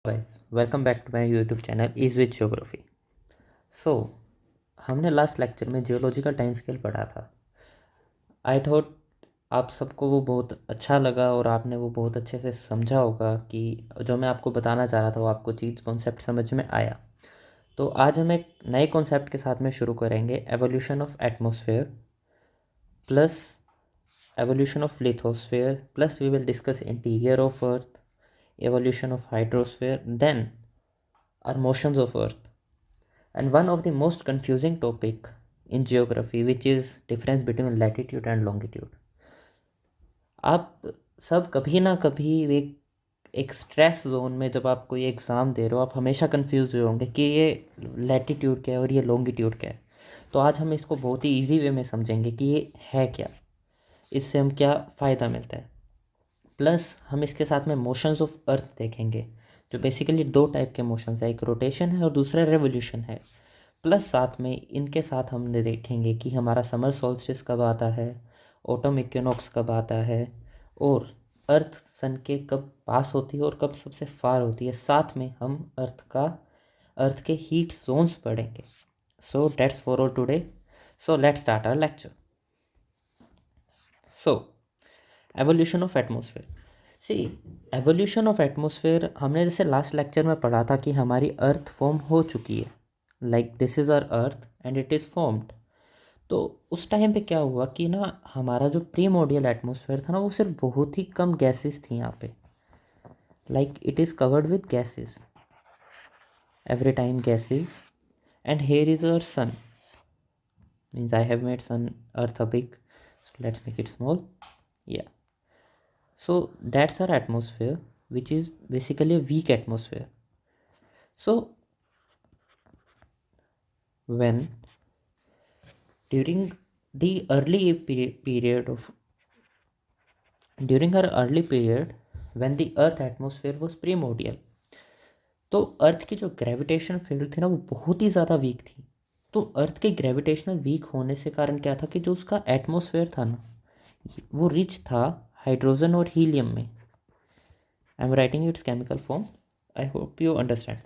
Guys welcome back to my YouTube channel is with geography. So हमने last lecture में geological time scale पढ़ा था। I thought आप सबको वो बहुत अच्छा लगा और आपने वो बहुत अच्छे से समझा होगा कि जो मैं आपको बताना चाह रहा था वो आपको चीज़ कॉन्सेप्ट समझ में आया। तो आज हम एक नए कॉन्सेप्ट के साथ में शुरू करेंगे, evolution of atmosphere plus evolution of lithosphere plus we will discuss interior of earth, evolution of hydrosphere, then our motions of earth, and one of the most confusing topic in geography, which is difference between latitude and longitude. आप सब कभी ना कभी एक stress zone में जब आप कोई एग्ज़ाम दे रहे हो आप हमेशा कंफ्यूज हुए होंगे कि ये लैटिट्यूड क्या है और ये लॉन्गिट्यूड क्या है। तो आज हम इसको बहुत ही इजी वे में समझेंगे कि ये है क्या, इससे हम क्या फ़ायदा मिलता है। प्लस हम इसके साथ में मोशंस ऑफ अर्थ देखेंगे, जो बेसिकली दो टाइप के मोशंस है, एक रोटेशन है और दूसरा रेवोल्यूशन है। प्लस साथ में इनके साथ हमने देखेंगे कि हमारा समर सोल्स्टिस कब आता है, ऑटम इक्विनॉक्स कब आता है, और अर्थ सन के कब पास होती है और कब सबसे फार होती है। साथ में हम अर्थ के हीट जोन्स पढ़ेंगे। So that's for all today. So let's start our lecture. So evolution of atmosphere. See, evolution of atmosphere हमने जैसे लास्ट लेक्चर में पढ़ा था कि हमारी अर्थ फॉर्म हो चुकी है, like this is our earth and it is formed. तो उस टाइम पे क्या हुआ कि ना हमारा जो प्रीमोर्डियल एटमॉस्फेयर था ना वो सिर्फ बहुत ही कम गैसेस थी यहाँ पे, like it is covered with gases, every time gases. And here is our sun, means I have made sun earth a big, so let's make it small. Yeah, so that's our atmosphere, which is basically a weak atmosphere. So when during the early period of during our early period when the earth atmosphere was primordial, तो अर्थ की जो gravitation field थी ना वो बहुत ही ज़्यादा week थी। तो अर्थ के ग्रेविटेशनल वीक होने से कारण क्या था कि जो उसका एटमॉस्फेयर था ना वो रिच था हाइड्रोजन और हीलियम में। I am writing it's chemical form, I hope you understand.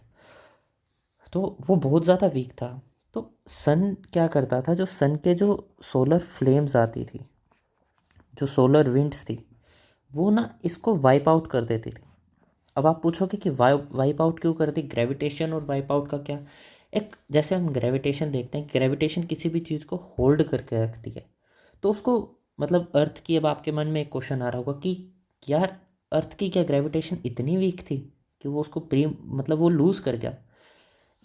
तो वो बहुत ज़्यादा वीक था। तो सन क्या करता था, जो सन के जो सोलर फ्लेम्स आती थी, जो सोलर विंड्स थी, वो ना इसको वाइप आउट कर देती थी। अब आप पूछोगे कि वाइप आउट क्यों करती, ग्रेविटेशन और वाइप आउट का क्या। एक जैसे हम ग्रेविटेशन देखते हैं, ग्रेविटेशन किसी भी चीज़ को होल्ड करके रखती है। तो उसको मतलब अर्थ की, अब आपके मन में एक क्वेश्चन आ रहा होगा कि यार अर्थ की क्या ग्रेविटेशन इतनी वीक थी कि वो उसको मतलब वो लूज़ कर गया।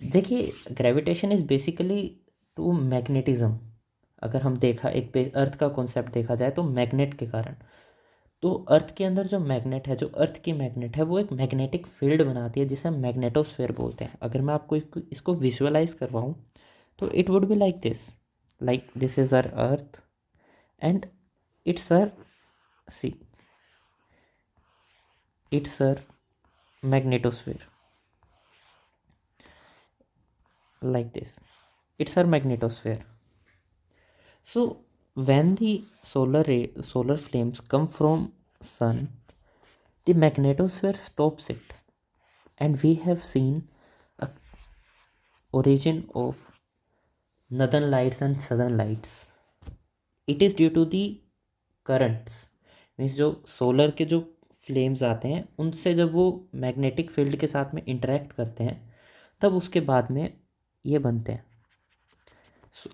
देखिए, gravitation is basically to magnetism. अगर हम देखा एक अर्थ का कॉन्सेप्ट देखा जाए तो मैग्नेट के कारण, तो अर्थ के अंदर जो मैग्नेट है, जो अर्थ की मैग्नेट है, वो एक मैग्नेटिक फील्ड बनाती है जिसे हम मैग्नेटोस्फेयर बोलते हैं। अगर मैं आपको इसको विजुअलाइज करवाऊँ तो it would be like this is our earth and it's our sea it's our magnetosphere, like this. It's our magnetosphere. So when the solar flames come from sun, the magnetosphere stops it, and we have seen a origin of northern lights and southern lights. It is due to the currents, means जो solar के जो flames आते हैं उनसे जब वो magnetic field के साथ में इंटरेक्ट करते हैं तब उसके बाद में ये बनते हैं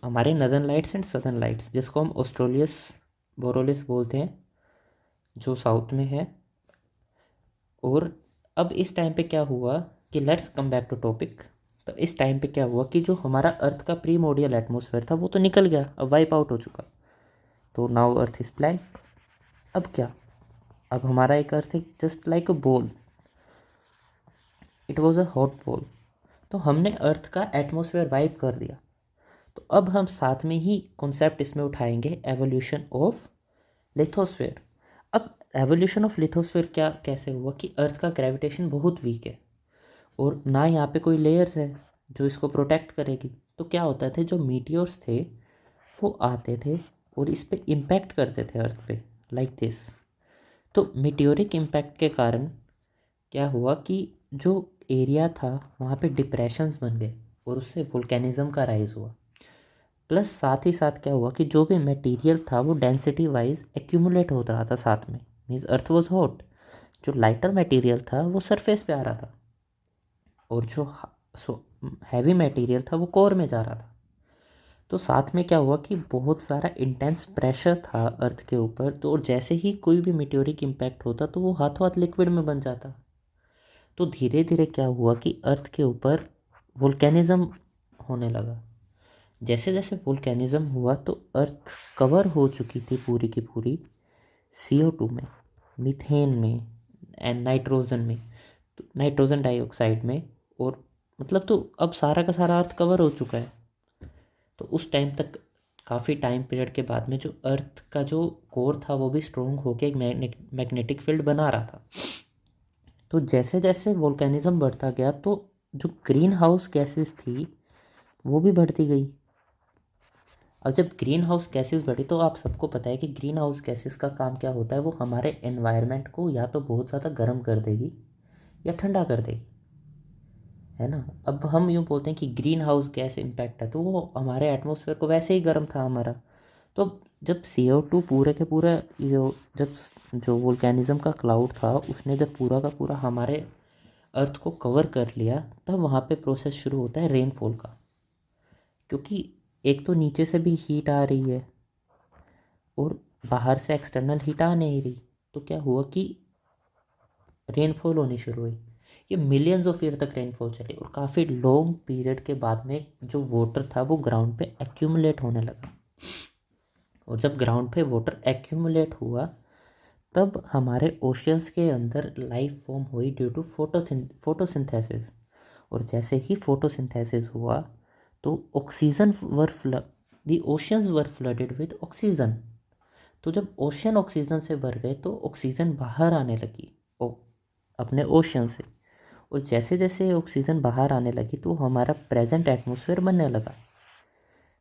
हमारे northern lights and southern lights, जिसको हम ऑस्ट्रेलियस बोरोलिस बोलते हैं, जो साउथ में है। और अब इस टाइम पे क्या हुआ कि let's come back to topic. तो इस टाइम पे क्या हुआ कि जो हमारा अर्थ का प्रीमोर्डियल एटमॉस्फेयर था वो तो निकल गया, अब वाइप आउट हो चुका। तो नाउ अर्थ इज ब्लैंक। अब क्या, अब हमारा एक अर्थ है just like a ball, it was a hot ball. तो हमने अर्थ का एटमॉस्फेयर वाइप कर दिया। तो अब हम साथ में ही कॉन्सेप्ट इसमें उठाएंगे, एवोल्यूशन ऑफ लिथोस्फेयर। अब एवोल्यूशन ऑफ लिथोस्फेयर क्या कैसे हुआ कि अर्थ का ग्रेविटेशन बहुत वीक है और ना यहाँ पे कोई लेयर्स है जो इसको प्रोटेक्ट करेगी। तो क्या होता थे, जो मीटियोर्स थे वो आते थे और इस पे इम्पैक्ट करते थे अर्थ पे, लाइक दिस। तो मीटियोरिक इम्पैक्ट के कारण क्या हुआ कि जो एरिया था वहाँ पे डिप्रेशंस बन गए और उससे वोल्केनिज्म का राइज हुआ। प्लस साथ ही साथ क्या हुआ कि जो भी मटेरियल था वो डेंसिटी वाइज एक्यूमुलेट होता रहा था साथ में। मीन्स अर्थ वॉज हॉट, जो लाइटर मटेरियल था वो सरफेस पे आ रहा था और जो हैवी मटेरियल था वो कोर में जा रहा था। तो साथ में क्या हुआ कि बहुत सारा इंटेंस प्रेशर था अर्थ के ऊपर, तो और जैसे ही कोई भी मेटेरिक इम्पैक्ट होता तो वो हाथों हाथ लिक्विड में बन जाता। तो धीरे धीरे क्या हुआ कि अर्थ के ऊपर वोल्केनिज्म होने लगा। जैसे जैसे वोल्केनिज्म हुआ तो अर्थ कवर हो चुकी थी पूरी की पूरी CO2 में, मीथेन में एंड नाइट्रोजन में, तो नाइट्रोजन डाइऑक्साइड में। और मतलब तो अब सारा का सारा अर्थ कवर हो चुका है। तो उस टाइम तक काफ़ी टाइम पीरियड के बाद में जो अर्थ का जो कोर था वो भी स्ट्रोंग होकर एक मैग्नेटिक फील्ड बना रहा था। तो जैसे जैसे वोल्केनिज्म बढ़ता गया तो जो ग्रीन हाउस गैसेस थी वो भी बढ़ती गई। अब जब ग्रीन हाउस गैसेस बढ़ी तो आप सबको पता है कि ग्रीन हाउस गैसेस का काम क्या होता है, वो हमारे एनवायरनमेंट को या तो बहुत ज़्यादा गर्म कर देगी या ठंडा कर देगी, है ना। अब हम यूँ बोलते हैं कि ग्रीन हाउस गैस इम्पैक्ट है, तो वो हमारे एटमॉस्फेयर को वैसे ही गर्म था हमारा। तो जब CO2 पूरे के पूरा जब जो वोल्केनिज्म का क्लाउड था उसने जब पूरा का पूरा हमारे अर्थ को कवर कर लिया, तब वहाँ पे प्रोसेस शुरू होता है रेनफॉल का। क्योंकि एक तो नीचे से भी हीट आ रही है और बाहर से एक्सटर्नल हीट आ नहीं रही, तो क्या हुआ कि रेनफॉल होनी शुरू हुई। ये मिलियंस ऑफ ईयर तक रेनफॉल चली और काफ़ी लॉन्ग पीरियड के बाद में जो वाटर था वो ग्राउंड पे एक्यूमुलेट होने लगा। और जब ग्राउंड पे वाटर एक्यूमुलेट हुआ तब हमारे ओशियंस के अंदर लाइफ फॉर्म हुई ड्यू टू फोटोसिंथेसिस। और जैसे ही फोटोसिंथेसिस हुआ तो oxygen were the oceans were flooded with oxygen. तो जब ओशियन ऑक्सीजन से भर गए तो ऑक्सीजन बाहर आने लगी अपने ओशियन से। और जैसे जैसे ऑक्सीजन बाहर आने लगी तो हमारा प्रेजेंट एटमॉस्फेयर बनने लगा।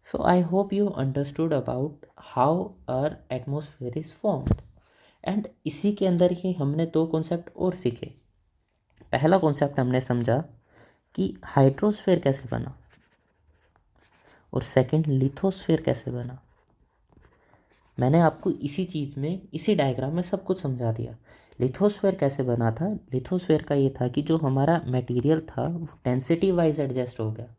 So I hope you understood about how our atmosphere is formed. And इसी के अंदर ही हमने दो कॉन्सेप्ट और सीखे। पहला कॉन्सेप्ट हमने समझा कि हाइड्रोस्फेयर कैसे बना, और सेकंड लिथोस्फेयर कैसे बना। मैंने आपको इसी चीज़ में, इसी डायग्राम में सब कुछ समझा दिया। लिथोस्फेयर कैसे बना था, लिथोस्फेयर का ये था कि जो हमारा मटेरियल था वो डेंसिटी वाइज एडजस्ट हो गया।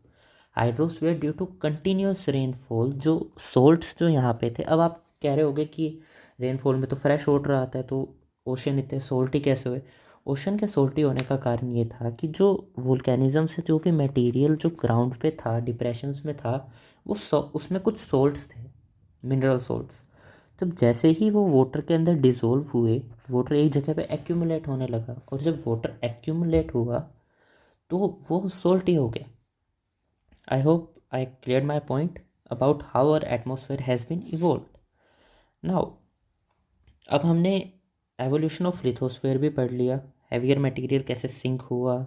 Hydrosphere due to continuous rainfall, जो सोल्ट्स जो यहाँ पे थे। अब आप कह रहे होगे कि रेनफॉल में तो फ्रेश वाटर आता है, तो ओशन इतने सोल्टी कैसे हुए। ओशन के सोल्टी होने का कारण ये था कि जो वोल्केनिज्म से जो भी मटेरियल जो ग्राउंड पे था, डिप्रेशंस में था, वो उसमें कुछ सोल्ट्स थे, मिनरल सोल्ट्स। जब जैसे ही वो वाटर के अंदर डिज़ोल्व हुए, वाटर एक जगह पे एक्यूमुलेट होने लगा, और जब वाटर एक्यूमुलेट हुआ तो वो सोल्टी हो गया। I hope I clear my point about how our atmosphere has been evolve. Now अब हमने एवोल्यूशन ऑफ लिथोस्फेयर भी पढ़ लिया, हैवियर मटेरियल कैसे सिंक हुआ,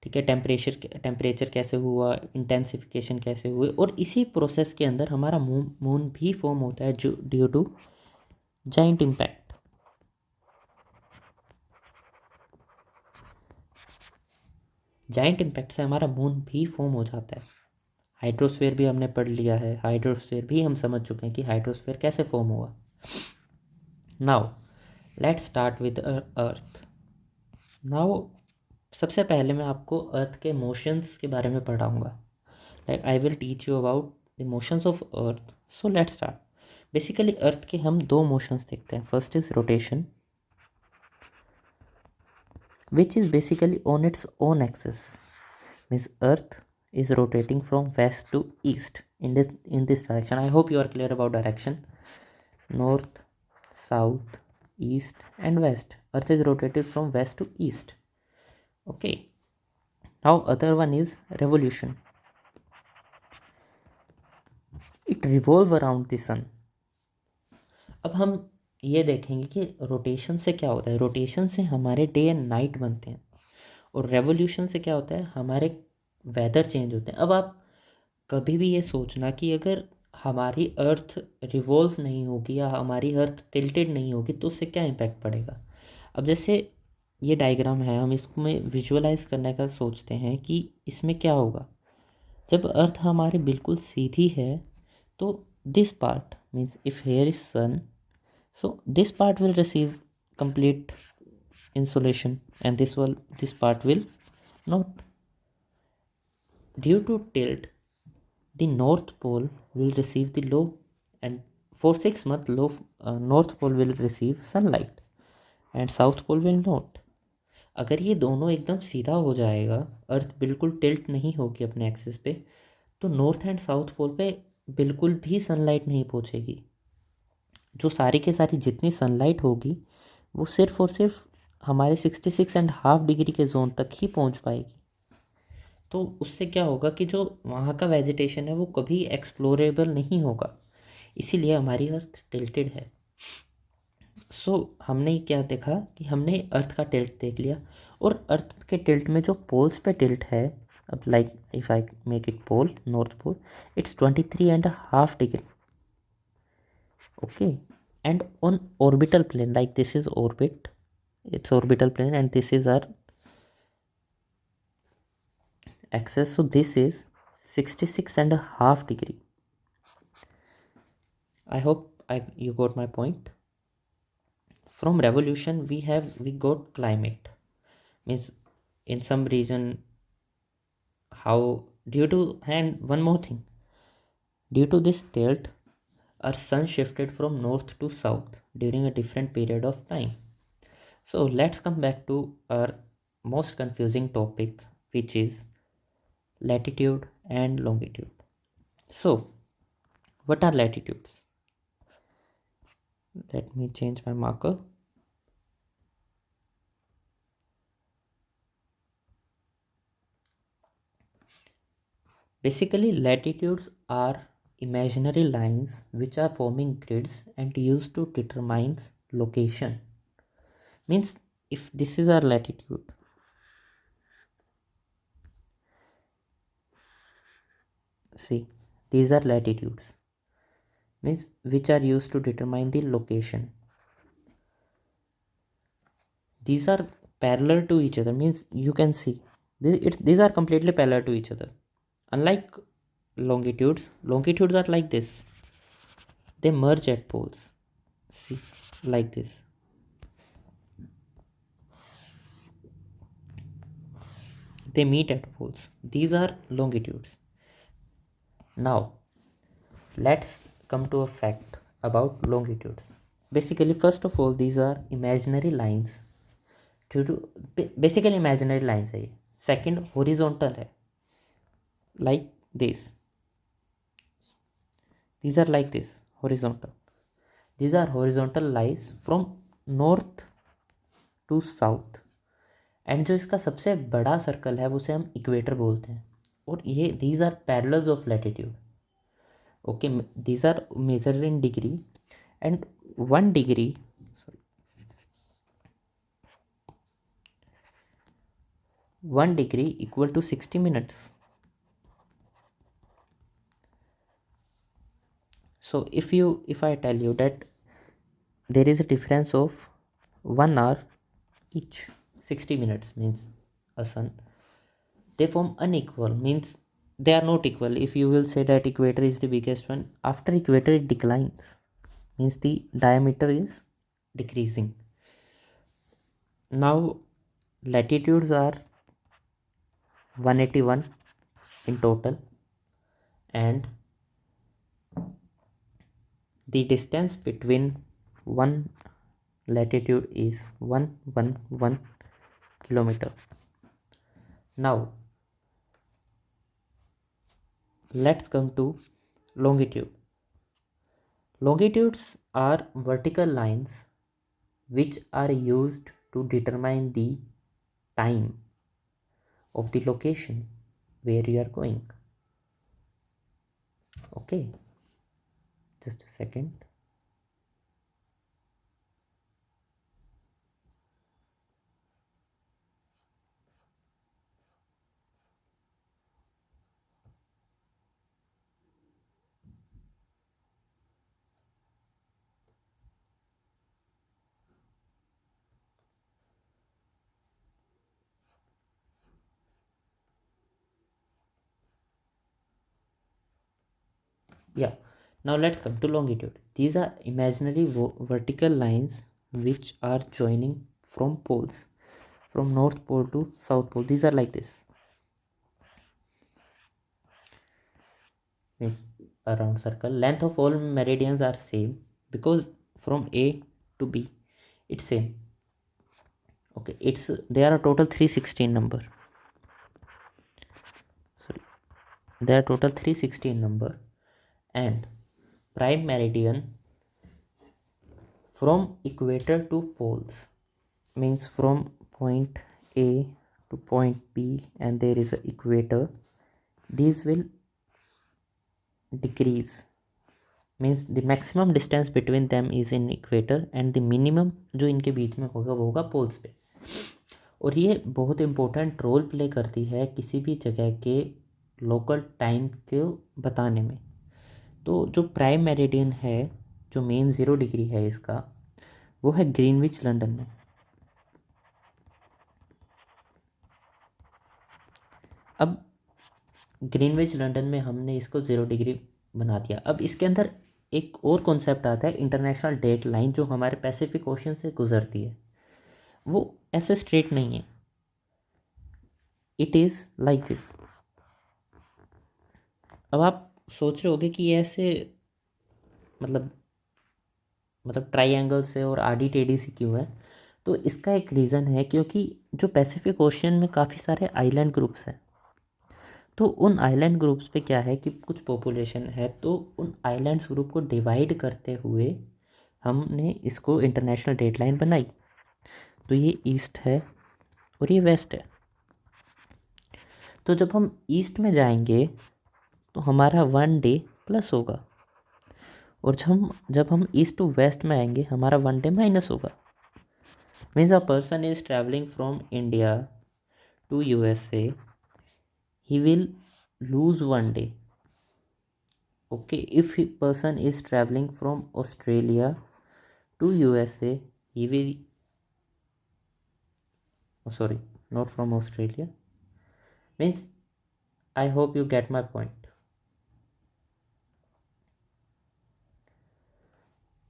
ठीक है, टेम्परेचर कैसे हुआ, इंटेंसिफिकेशन कैसे हुए, और इसी प्रोसेस के अंदर हमारा मून भी फॉर्म होता है जो due to giant impact. Giant impact से हमारा मून भी फॉर्म हो जाता है। हाइड्रोस्फेयर भी हमने पढ़ लिया है, हाइड्रोस्फेयर भी हम समझ चुके हैं कि हाइड्रोस्फेयर कैसे फॉर्म हुआ। Now let's start with earth. Now सबसे पहले मैं आपको अर्थ के मोशंस के बारे में पढ़ाऊँगा। Like I will teach you about the motions of earth. So let's start. Basically earth के हम दो मोशंस देखते हैं। First is rotation, which is basically on its own axis. Means earth is rotating from west to east in this direction. I hope you are clear about direction. North, south, east and west. Earth is rotated from west to east. Okay. Now other one is revolution. It revolve around the sun. अब हम ये देखेंगे कि rotation से क्या होता है। Rotation से हमारे डे एंड नाइट बनते हैं, और रेवोल्यूशन से क्या होता है, हमारे वेदर चेंज होते हैं। अब आप कभी भी ये सोचना कि अगर हमारी अर्थ रिवॉल्व नहीं होगी या हमारी अर्थ टिल्टेड नहीं होगी तो उससे क्या इम्पैक्ट पड़ेगा। अब जैसे ये डायग्राम है, हम इसको में विजुअलाइज करने का सोचते हैं कि इसमें क्या होगा। जब अर्थ हमारे बिल्कुल सीधी है तो this part means if here is sun, so this part will receive complete insulation and this part will not. Due to tilt, the north pole will receive the low, and for 6 months low north pole will receive sunlight and south pole will not. अगर ये दोनों एकदम सीधा हो जाएगा, अर्थ बिल्कुल tilt नहीं होगी अपने एक्सिस पे, तो नॉर्थ एंड साउथ पोल पे बिल्कुल भी सनलाइट नहीं पहुंचेगी। जो सारी के सारी जितनी सनलाइट होगी वो सिर्फ और सिर्फ हमारे 66.5 डिग्री के जोन तक ही पहुंच पाएगी। तो उससे क्या होगा कि जो वहाँ का वेजिटेशन है वो कभी एक्सप्लोरेबल नहीं होगा, इसीलिए हमारी अर्थ टिल्टेड है। सो हमने क्या देखा कि हमने अर्थ का टिल्ट देख लिया, और अर्थ के टिल्ट में जो पोल्स पे टिल्ट है, अब like if I make it pole, north pole, it's 23.5 degree. okay, and on orbital plane, like this is orbit, it's orbital plane and this is our axis, so this is 66.5 degree. I hope you got my point. From revolution we got climate, means in some region, how due to, and one more thing, due to this tilt our sun shifted from north to south during a different period of time. So let's come back to our most confusing topic, which is latitude and longitude. So what are latitudes? Let me change my marker. Basically, latitudes are imaginary lines which are forming grids and used to determine location. Means if this is our latitude, see, these are latitudes, means which are used to determine the location. These are parallel to each other, means you can see these are completely parallel to each other. Unlike longitudes are like this, they merge at poles, see, like this. They meet at poles, these are longitudes. Now let's come to a fact about longitudes. Basically, first of all, these are imaginary lines, due to basically imaginary lines है ये. Second, horizontal है, like this. These are like this, horizontal. These are horizontal lines from north to south. And जो इसका सबसे बड़ा circle है उसे हम इक्वेटर बोलते हैं, और ये these are parallels of latitude. Okay, these are measured in degree, and 1 degree, sorry, 1 degree equal to 60 minutes. So if I tell you that there is a difference of 1 hour each, 60 minutes means a sun, they form unequal, means they are not equal. If you will say that equator is the biggest one, after equator it declines, means the diameter is decreasing. Now latitudes are 181 in total, and the distance between one latitude is 111 kilometer. Now let's come to longitude. Longitudes are vertical lines which are used to determine the time of the location where you are going. Okay, just a second. Yeah, now let's come to longitude. These are imaginary vertical lines which are joining from poles, from north pole to south pole. These are like this, means a round circle. Length of all meridians are same because from A to B it's same. Okay, it's there are total 316 number. Sorry, there are total 316 number, and prime meridian from equator to poles means from point A to point B, and there is a equator. These will decrease, means the maximum distance between them is in equator and the minimum जो इनके बीच में होगा वो होगा poles पे. और ये बहुत इम्पोर्टेंट रोल प्ले करती है किसी भी जगह के लोकल टाइम को बताने में. तो जो प्राइम मेरिडियन है, जो मेन 0 डिग्री है इसका, वो है ग्रीनविच लंदन में. अब ग्रीनविच लंदन में हमने इसको 0 डिग्री बना दिया. अब इसके अंदर एक और कॉन्सेप्ट आता है इंटरनेशनल डेट लाइन, जो हमारे पैसिफिक ओशन से गुजरती है. वो ऐसे स्ट्रेट नहीं है, इट इज़ लाइक दिस. अब आप सोच रहे होगे कि ये ऐसे मतलब ट्राइंगल से और आडी टेढ़ी सी क्यों है. तो इसका एक रीज़न है, क्योंकि जो पैसिफिक ओशन में काफ़ी सारे आइलैंड ग्रुप्स हैं. तो उन आइलैंड ग्रुप्स पे क्या है कि कुछ पॉपुलेशन है, तो उन आइलैंड्स ग्रुप को डिवाइड करते हुए हमने इसको इंटरनेशनल डेट लाइन बनाई. तो ये ईस्ट है और ये वेस्ट है. तो जब हम ईस्ट में जाएंगे तो हमारा 1 डे प्लस होगा, और जब हम ईस्ट टू वेस्ट में आएंगे हमारा 1 डे माइनस होगा. Means a person is travelling from India to USA, he will lose 1 day. Okay, if a person is traveling from Australia to USA, he will, oh, sorry, not from Australia, means I hope you get my point.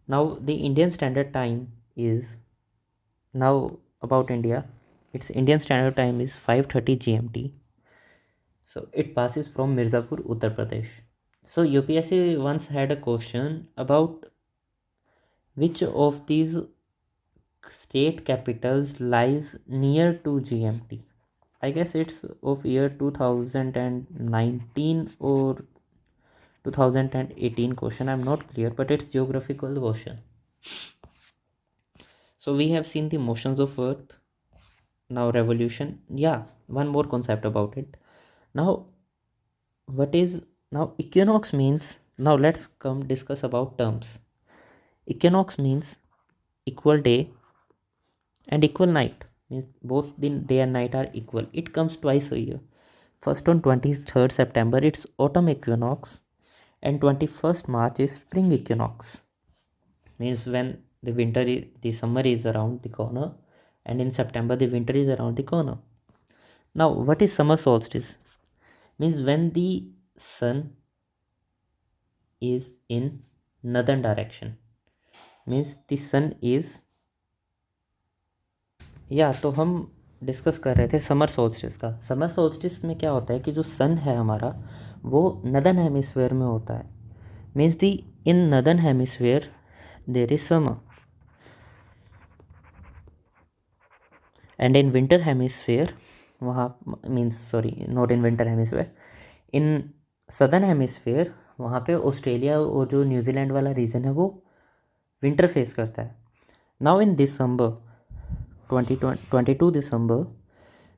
Now the Indian standard time is, now about India, its Indian standard time is 5:30 GMT. So it passes from Mirzapur, Uttar Pradesh. So UPSC once had a question about which of these state capitals lies near to GMT. I guess it's of year 2019 or 2018 question. I'm not clear, but it's geographical question. So we have seen the motions of Earth. Now revolution. Yeah, one more concept about it. Now what is, now equinox means, now let's come discuss about terms. Equinox means equal day and equal night, means both the day and night are equal. It comes twice a year. First on 23rd September it's autumn equinox, and 21st March is spring equinox, means when the summer is around the corner, and in September the winter is around the corner. Now what is summer solstice? Means when the sun is in northern direction, means the sun is, या तो हम discuss कर रहे थे summer solstice का. Summer solstice में क्या होता है कि जो सन है हमारा वो नदर्न हेमिस्फेयर में होता है. Means the in northern hemisphere there is summer, and in winter hemisphere वहाँ, means sorry, not in winter hemisphere, in southern hemisphere वहाँ पे ऑस्ट्रेलिया और जो न्यूजीलैंड वाला रीजन है वो विंटर फेस करता है. Now in December 22 December,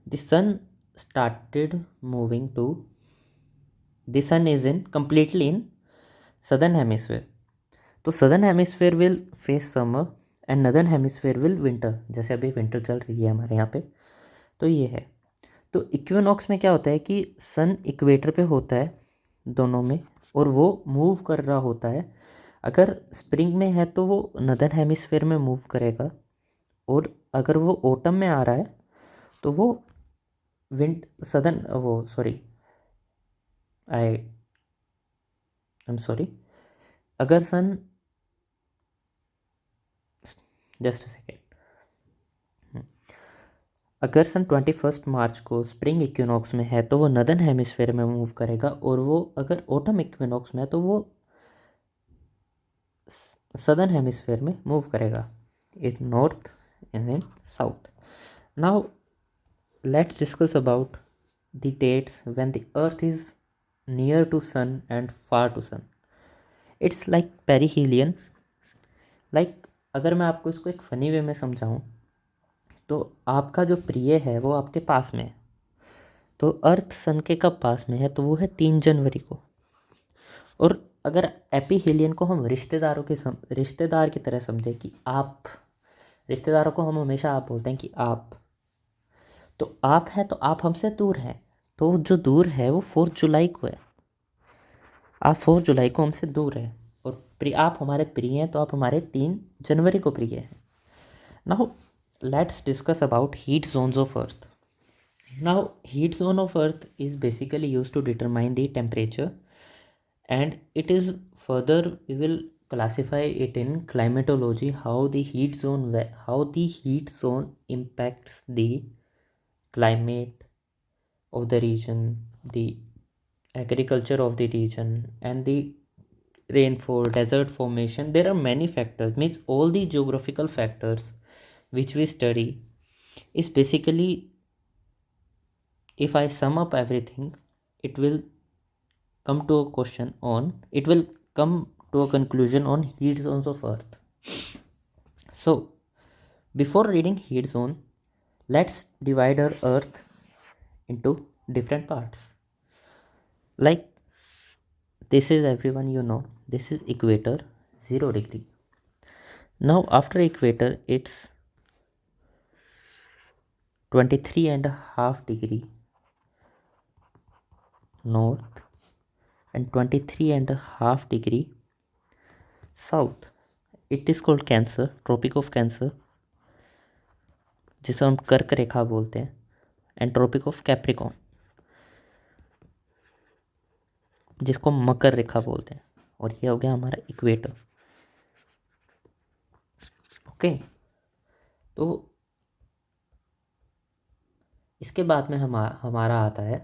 the sun started moving to, the sun is in completely in southern hemisphere. तो southern hemisphere will face summer and northern hemisphere will winter. जैसे अभी winter चल रही है हमारे यहाँ पे, तो ये है. तो इक्विनॉक्स में क्या होता है कि सन इक्वेटर पे होता है दोनों में, और वो मूव कर रहा होता है. अगर स्प्रिंग में है तो वो नदर्न हेमिस्फेयर में मूव करेगा, और अगर वो ऑटम में आ रहा है तो वो विंड सदर्न, वो sorry, I I am sorry, अगर सन, जस्ट अ सेकेंड, अगर सन 21 मार्च को स्प्रिंग इक्विनॉक्स में है तो वो नदर्न हेमिस्फेयर में मूव करेगा, और वो अगर ऑटम इक्विनॉक्स में है तो वो सदर्न हेमिस्फेयर में मूव करेगा, in north and in south. Now let's discuss about the dates when the earth is near to sun and far to sun. It's like perihelion. Like अगर मैं आपको इसको एक फ़नी वे में समझाऊँ तो आपका जो प्रिय है वो आपके पास में है, तो अर्थ सन के कब पास में है, तो वो है 3 जनवरी को. और अगर एपीहीलियन को हम रिश्तेदार की तरह समझे कि आप, रिश्तेदारों को हम हमेशा आप बोलते हैं कि आप, तो आप हैं तो आप हमसे दूर हैं, तो जो दूर है वो 4 जुलाई को है. आप 4 जुलाई को हमसे दूर हैं, और आप हमारे प्रिय हैं तो आप हमारे 3 जनवरी को प्रिय हैं. Now let's discuss about heat zones of earth. Now, heat zone of Earth is basically used to determine the temperature, and it is further we will classify it in climatology how the heat zone impacts the climate of the region, the agriculture of the region, and the rainfall, desert formation. There are many factors. Means all the geographical factors which we study is basically, if I sum up everything, it will come to a it will come to a conclusion on heat zones of Earth. So, before reading heat zone, let's divide our Earth into different parts. Like, this is, everyone you know, this is equator, 0 degree. Now, after equator, it's 23.5 degree north and 23.5 degree south. It is called Cancer, Tropic of Cancer, जिसे हम कर्क रेखा बोलते हैं, and tropic of Capricorn, जिसको मकर रेखा बोलते हैं, और ये हो गया हमारा इक्वेटर. ओके, तो इसके बाद में हमारा आता है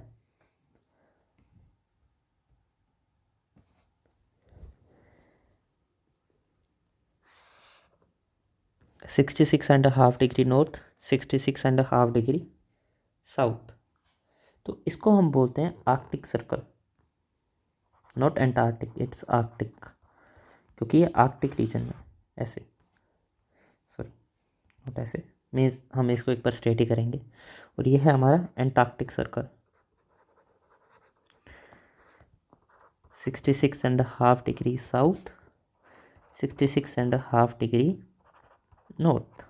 (66.5 degree नॉर्थ, 66.5 degree साउथ. तो इसको हम बोलते हैं Arctic circle, not Antarctic, it's Arctic, क्योंकि ये आर्कटिक रीजन में, ऐसे, सॉरी नॉट ऐसे, मीन्स हम इसको एक बार स्ट्रेट ही करेंगे. और ये है हमारा Antarctic circle, 66.5 degree south, 66.5 degree north.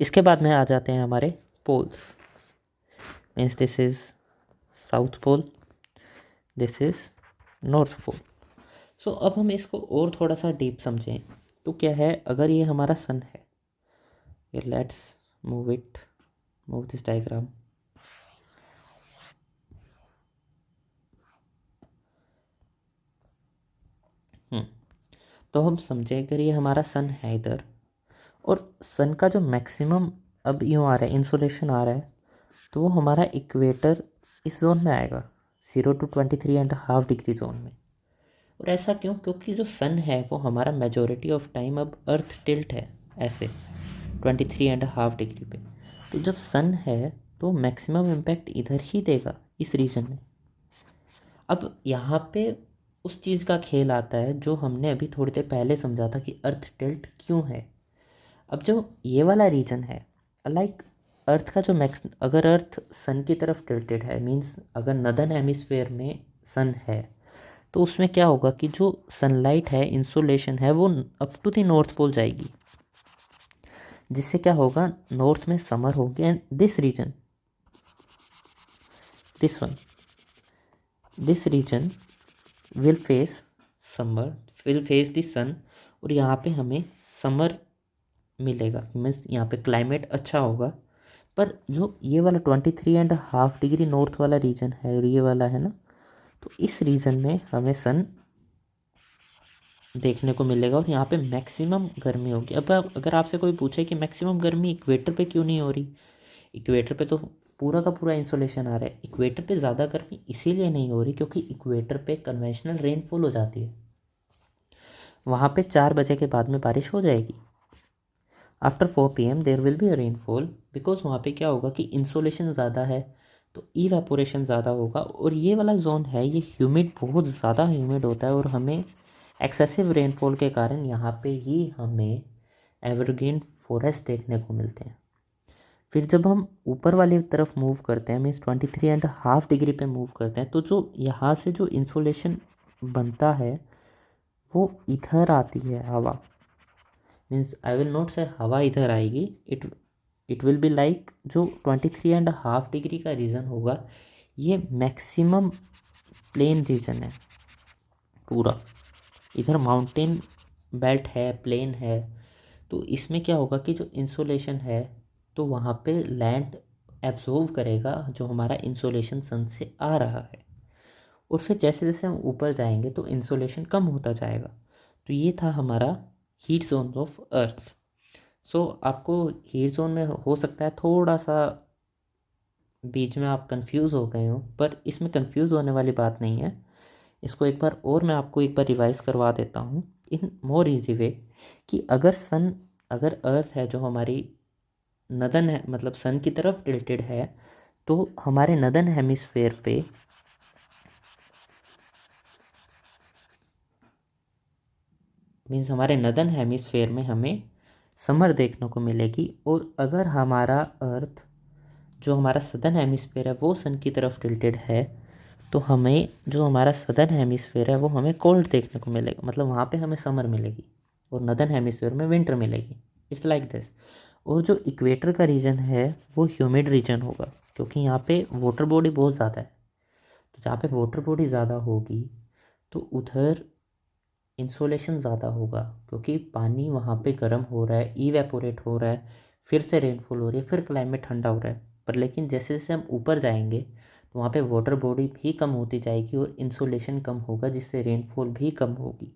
इसके बाद में आ जाते हैं हमारे poles. Means this is south pole, this is north pole. So अब हम इसको और थोड़ा सा डीप समझें तो क्या है, अगर ये हमारा सन है, लेट्स मूव दिस डायग्राम. तो हम समझें अगर ये हमारा सन है इधर, और सन का जो मैक्सिमम अब यूँ आ रहा है, इंसोलेशन आ रहा है, तो वो हमारा इक्वेटर इस जोन में आएगा, 0 to 23.5 degree जोन में. और ऐसा क्यों? क्योंकि जो सन है वो हमारा मेजॉरिटी ऑफ टाइम अब अर्थ टिल्ट है, ऐसे 23.5 degree पे. तो जब सन है तो मैक्सिमम इम्पैक्ट इधर ही देगा, इस रीजन में. अब यहाँ पे उस चीज़ का खेल आता है जो हमने अभी थोड़ी देर पहले समझा था कि अर्थ टिल्ट क्यों है. अब जो ये वाला रीजन है, लाइक अर्थ का जो अगर अर्थ सन की तरफ टिल्टेड है, मींस अगर नदर्न हेमिस्फेयर में सन है, तो उसमें क्या होगा कि जो सनलाइट है, इंसोलेशन है, वो up to the north pole जाएगी, जिससे क्या होगा, नॉर्थ में समर होगी. And this region, this region will face summer, will face the sun, और यहाँ पे हमें समर मिलेगा, मीन्स यहाँ पे क्लाइमेट अच्छा होगा. पर जो ये वाला 23.5 degree नॉर्थ वाला रीजन है और ये वाला है ना, तो इस रीजन में हमें सन देखने को मिलेगा और यहाँ पे मैक्सिमम गर्मी होगी। अब अगर आपसे कोई पूछे कि मैक्सिमम गर्मी इक्वेटर पे क्यों नहीं हो रही, इक्वेटर पे तो पूरा का पूरा इंसोलेशन आ रहा है। इक्वेटर पे ज़्यादा गर्मी इसीलिए नहीं हो रही क्योंकि इक्वेटर पे कन्वेंशनल रेनफॉल हो जाती है। वहाँ पे 4 बजे के बाद में बारिश हो जाएगी। After 4 PM there will be a rainfall, because वहाँ पे क्या होगा कि इंसोलेशन ज़्यादा है तो इवेपोरेशन ज़्यादा होगा। और ये वाला जोन है ये ह्यूमिड, बहुत ज़्यादा ह्यूमिड होता है और हमें एक्सेसिव रेनफॉल के कारण यहाँ पे ही हमें एवरग्रीन फॉरेस्ट देखने को मिलते हैं। फिर जब हम ऊपर वाली तरफ मूव करते हैं, मीन्स 23.5 डिग्री पे मूव करते हैं, तो जो यहाँ से जो इंसोलेशन बनता है वो इधर आती है हवा। मीन्स आई विल नॉट से हवा इधर आएगी, इट विल बी लाइक जो 23.5 डिग्री का रीजन होगा ये मैक्सिमम प्लेन रीजन है पूरा। इधर माउंटेन बेल्ट है, प्लेन है, तो इसमें क्या होगा कि जो इंसोलेशन है तो वहाँ पे लैंड एब्जॉर्व करेगा जो हमारा इंसोलेशन सन से आ रहा है। और फिर जैसे जैसे हम ऊपर जाएंगे तो इंसोलेशन कम होता जाएगा। तो ये था हमारा हीट जोन ऑफ अर्थ। सो आपको हीट जोन में हो सकता है थोड़ा सा बीच में आप कंफ्यूज हो गए हो, पर इसमें कंफ्यूज होने वाली बात नहीं है। इसको एक बार और मैं आपको एक बार रिवाइज करवा देता हूँ इन मोर इजी वे, कि अगर अर्थ है जो हमारी नदन है, मतलब सन की तरफ टिल्टेड है, तो हमारे नदन हेमिस्फेयर पे मीन्स हमारे नदन हेमिस्फेयर में हमें समर देखने को मिलेगी। और अगर हमारा अर्थ जो हमारा सदर्न हेमिस्फेयर है वो सन की तरफ टिल्टेड है, तो हमें जो हमारा सदर्न हेमिस्फेयर है वो हमें कोल्ड देखने को मिलेगा, मतलब वहाँ पे हमें समर मिलेगी और नदर्न हेमिस्फेयर में विंटर मिलेगी। It's like this. और जो इक्वेटर का रीजन है वो ह्यूमिड रीजन होगा क्योंकि यहाँ पे वाटर बॉडी बहुत ज़्यादा है। तो जहाँ पे वाटर बॉडी ज़्यादा होगी तो उधर इंसोलेशन ज़्यादा होगा क्योंकि पानी वहाँ पे गर्म हो रहा है, इवेपोरेट हो रहा है, फिर से रेनफॉल हो रही है, फिर क्लाइमेट ठंडा हो रहा है। पर लेकिन जैसे जैसे हम ऊपर जाएंगे तो वहाँ पे वाटर बॉडी भी कम होती जाएगी और इंसोलेशन कम होगा जिससे रेनफॉल भी कम होगी।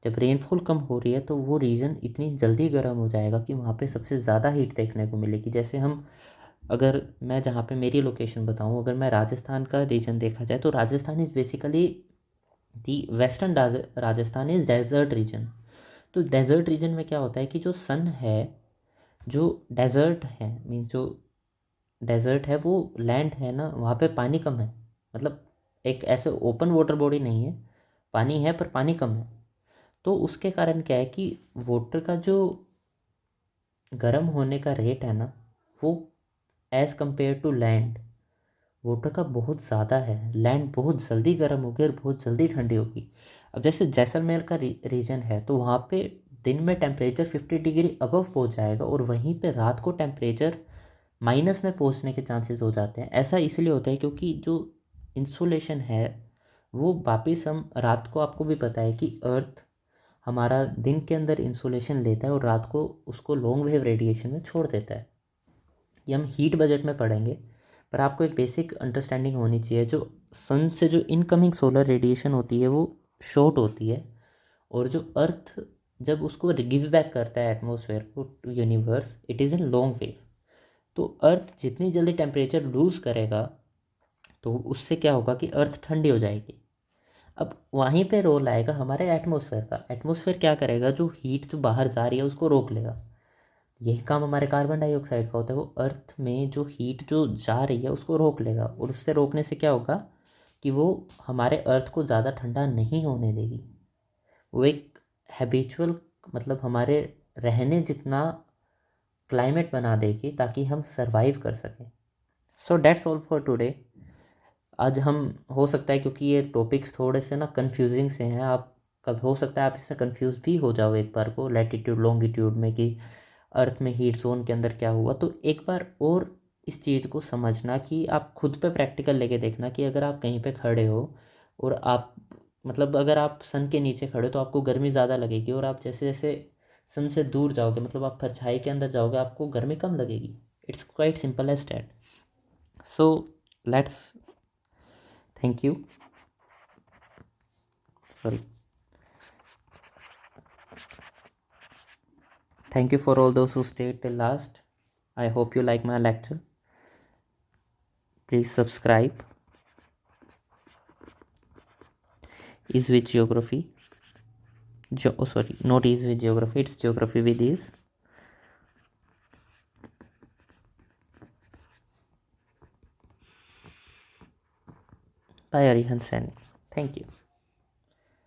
जब रेनफॉल कम हो रही है तो वो रीजन इतनी जल्दी गर्म हो जाएगा कि वहाँ पे सबसे ज़्यादा हीट देखने को मिलेगी। जैसे हम, अगर मैं जहाँ पे मेरी लोकेशन बताऊँ, अगर मैं राजस्थान का रीजन देखा जाए तो Rajasthan is basically the western Rajasthan is desert region. तो डेजर्ट रीजन में क्या होता है कि जो सन है, जो डेजर्ट है, मीन्स जो डेजर्ट है वो लैंड है ना, वहाँ पे पानी कम है। मतलब एक ऐसे ओपन वाटर बॉडी नहीं है, पानी है पर पानी कम है। तो उसके कारण क्या है कि वाटर का जो गर्म होने का रेट है ना वो as compare to land water का बहुत ज़्यादा है। लैंड बहुत जल्दी गर्म होगी और बहुत जल्दी ठंडी होगी। अब जैसे जैसलमेर का रीजन है तो वहाँ पे दिन में टेम्परेचर 50 डिग्री अबव पहुँच जाएगा और वहीं पे रात को टेम्परेचर माइनस में पहुँचने के चांसेस हो जाते हैं। ऐसा इसलिए होता है क्योंकि जो इंसुलेशन है वो वापिस हम रात को, आपको भी पता है कि अर्थ हमारा दिन के अंदर इंसुलेशन लेता है और रात को उसको लॉन्ग वेव रेडिएशन में छोड़ देता है। ये हम हीट बजट में पढ़ेंगे, पर आपको एक बेसिक अंडरस्टैंडिंग होनी चाहिए। जो सन से जो इनकमिंग सोलर रेडिएशन होती है वो शॉर्ट होती है और जो अर्थ जब उसको गिव बैक करता है एटमॉस्फेयर को to universe, it is in long wave. तो अर्थ जितनी जल्दी टेम्परेचर लूज़ करेगा तो उससे क्या होगा कि अर्थ ठंडी हो जाएगी। अब वहीं पे रोल आएगा हमारे एटमॉस्फेयर का। एटमॉस्फेयर क्या करेगा, जो हीट जो बाहर जा रही है उसको रोक लेगा। यही काम हमारे कार्बन डाइऑक्साइड का होता है, वो अर्थ में जो हीट जो जा रही है उसको रोक लेगा और उससे रोकने से क्या होगा कि वो हमारे अर्थ को ज़्यादा ठंडा नहीं होने देगी। वो एक हैबिचुअल, मतलब हमारे रहने जितना क्लाइमेट बना देगी ताकि हम सरवाइव कर सकें। So that's all for today. आज हम, हो सकता है क्योंकि ये टॉपिक्स थोड़े से ना कंफ्यूजिंग से हैं, आप कब हो सकता है आप इसमें कंफ्यूज भी हो जाओ एक बार को लैटिट्यूड लॉन्गिट्यूड में कि अर्थ में हीट जोन के अंदर क्या हुआ। तो एक बार और इस चीज़ को समझना कि आप खुद पे प्रैक्टिकल लेके देखना कि अगर आप कहीं पे खड़े हो और आप, मतलब अगर आप सन के नीचे खड़े हो तो आपको गर्मी ज़्यादा लगेगी और आप जैसे जैसे सन से दूर जाओगे, मतलब आप परछाई के अंदर जाओगे, आपको गर्मी कम लगेगी। It's quite simple as that. So let's, thank you, sorry. Thank you for all those who stayed till last. I hope you like my lecture. Please subscribe. Is with geography. Sorry, not is with geography, it's geography with is. By Arihan Sen. Thank you.